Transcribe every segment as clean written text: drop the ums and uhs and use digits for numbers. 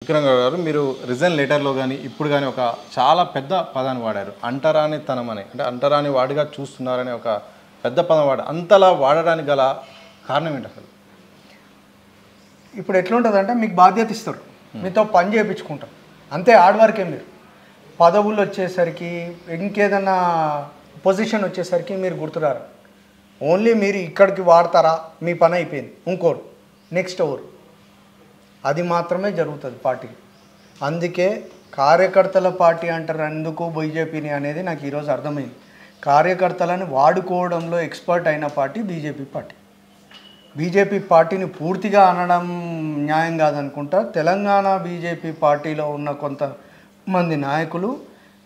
విక్రమ్ గారు మీరు రిజైన్ లెటర్లో కానీ ఇప్పుడు కానీ ఒక చాలా పెద్ద పదాన్ని వాడారు, అంటరానితనం అని. అంటే అంటరాని వాడిగా చూస్తున్నారనే ఒక పెద్ద పదం వాడారు. అంతలా వాడడానికి గల కారణం ఏంటి అసలు? ఇప్పుడు ఎట్లుంటుందంటే మీకు బాధ్యత ఇస్తారు, మీతో పని చేయించుకుంటారు, అంతే. హార్డ్ వర్క్ ఏం లేదు. పదవులు వచ్చేసరికి ఇంకేదన్నా పొజిషన్ వచ్చేసరికి మీరు గుర్తురారు. ఓన్లీ మీరు ఇక్కడికి వాడతారా, మీ పని అయిపోయింది, ఇంకోరు నెక్స్ట్ ఓవర్, అది మాత్రమే జరుగుతుంది పార్టీకి. అందుకే కార్యకర్తల పార్టీ అంటారు ఎందుకు బీజేపీని అనేది నాకు ఈరోజు అర్థమైంది. కార్యకర్తలను వాడుకోవడంలో ఎక్స్పర్ట్ అయిన పార్టీ బీజేపీ పార్టీ. బీజేపీ పార్టీని పూర్తిగా అనడం న్యాయం కాదనుకుంటా. తెలంగాణ బీజేపీ పార్టీలో ఉన్న కొంతమంది నాయకులు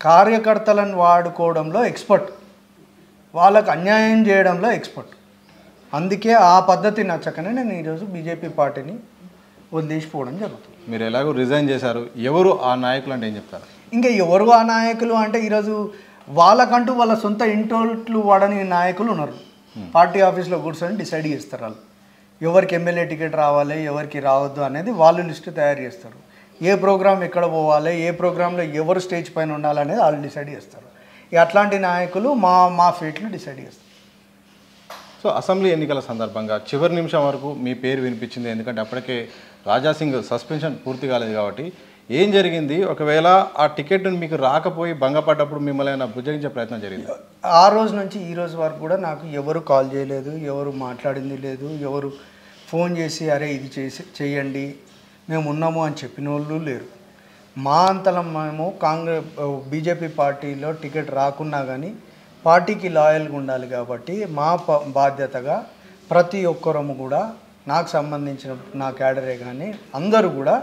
కార్యకర్తలను వాడుకోవడంలో ఎక్స్పర్ట్, వాళ్ళకు అన్యాయం చేయడంలో ఎక్స్పర్ట్. అందుకే ఆ పద్ధతి నచ్చకనే నేను ఈరోజు బీజేపీ పార్టీని వదిలేసిపోవడం జరుగుతుంది. మీరు ఎలాగో రిజైన్ చేశారు, ఎవరు ఆ నాయకులు అంటే ఏం చెప్తారు? ఇంకా ఎవరు ఆ నాయకులు అంటే ఈరోజు వాళ్ళకంటూ వాళ్ళ సొంత ఇంటోట్లు వాడని నాయకులు ఉన్నారు. పార్టీ ఆఫీస్లో కూర్చొని డిసైడ్ చేస్తారు వాళ్ళు ఎవరికి ఎమ్మెల్యే టికెట్ రావాలి, ఎవరికి రావద్దు అనేది వాళ్ళు లిస్టు తయారు చేస్తారు. ఏ ప్రోగ్రాం ఎక్కడ పోవాలి, ఏ ప్రోగ్రాంలో ఎవరు స్టేజ్ పైన ఉండాలనేది వాళ్ళు డిసైడ్ చేస్తారు. అట్లాంటి నాయకులు మా ఫేట్లు డిసైడ్ చేస్తారు. సో అసెంబ్లీ ఎన్నికల సందర్భంగా చివరి నిమిషం వరకు మీ పేరు వినిపించింది, ఎందుకంటే అప్పటికే రాజాసింగ్ సస్పెన్షన్ పూర్తి కాలేదు కాబట్టి. ఏం జరిగింది? ఒకవేళ ఆ టికెట్ మీకు రాకపోయి భంగపడ్డప్పుడు మిమ్మల్ని బుజ్జగించే ప్రయత్నం జరిగింది? ఆ రోజు నుంచి ఈ రోజు వరకు కూడా నాకు ఎవరు కాల్ చేయలేదు, ఎవరు మాట్లాడింది లేదు, ఎవరు ఫోన్ చేసి అరే ఇది చేయండి మేము ఉన్నాము అని చెప్పిన వాళ్ళు లేరు. మా అంతలం మేము బీజేపీ పార్టీలో టికెట్ రాకున్నా కానీ పార్టీకి లాయల్గా ఉండాలి కాబట్టి మా బాధ్యతగా ప్రతి ఒక్కరము కూడా నాకు సంబంధించిన నా క్యాడరే కానీ అందరూ కూడా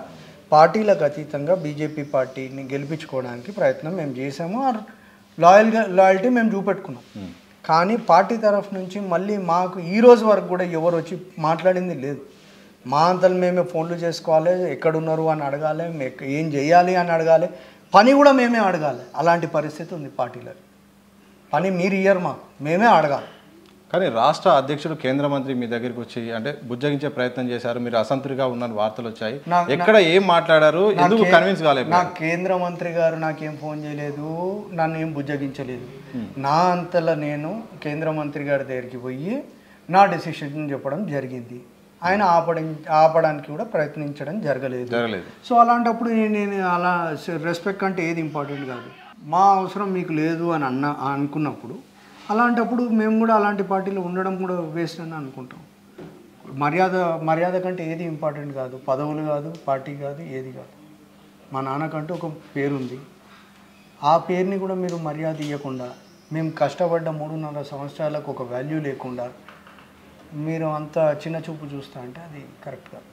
పార్టీలకు అతీతంగా బీజేపీ పార్టీని గెలిపించుకోవడానికి ప్రయత్నం మేము చేసాము. లాయల్టీ మేము చూపెట్టుకున్నాం. కానీ పార్టీ తరఫు నుంచి మళ్ళీ మాకు ఈ రోజు వరకు కూడా ఎవరు వచ్చి మాట్లాడింది లేదు. మా అంతలు మేమే ఫోన్లు చేసుకోవాలి, ఎక్కడున్నారు అని అడగాలి, ఏం చేయాలి అని అడగాలి, పని కూడా మేమే అడగాలి. అలాంటి పరిస్థితి ఉంది పార్టీలో. పని మీరు ఇయ్యరు, మాకు మేమే అడగాలి. కానీ రాష్ట్ర అధ్యక్షుడు కేంద్ర మంత్రి మీ దగ్గరికి వచ్చి అంటే బుజ్జగించే ప్రయత్నం చేశారు, మీరు అసంతృప్తిగా ఉన్న వార్తలు వచ్చాయి. ఎక్కడ ఏం మాట్లాడారు, ఎందుకు కన్విన్స్ కాలేదు? నాకు కేంద్ర మంత్రి గారు నాకేం ఫోన్ చేయలేదు, నన్ను ఏం బుజ్జగించలేదు. నా అంతలో నేను కేంద్ర మంత్రి గారి దగ్గరికి పోయి నా డెసిషన్ చెప్పడం జరిగింది. ఆయన ఆపడానికి కూడా ప్రయత్నించడం జరగలేదు. సో అలాంటప్పుడు నేను అలా రెస్పెక్ట్ అంటే ఏది ఇంపార్టెంట్ కాదు. మా అవసరం మీకు లేదు అని అనుకున్నప్పుడు అలాంటప్పుడు మేము కూడా అలాంటి పార్టీలో ఉండడం కూడా వేస్ట్ అని అనుకుంటాం. మర్యాద కంటే ఏది ఇంపార్టెంట్ కాదు, పదవులు కాదు, పార్టీ కాదు, ఏది కాదు. మా నాన్నకంటూ ఒక పేరుంది, ఆ పేరుని కూడా మీరు మర్యాద ఇవ్వకుండా, మేము కష్టపడ్డ 3.5 సంవత్సరాలకు ఒక వాల్యూ లేకుండా మీరు అంత చిన్న చూపు చూస్తా అంటే అది కరెక్ట్ కాదు.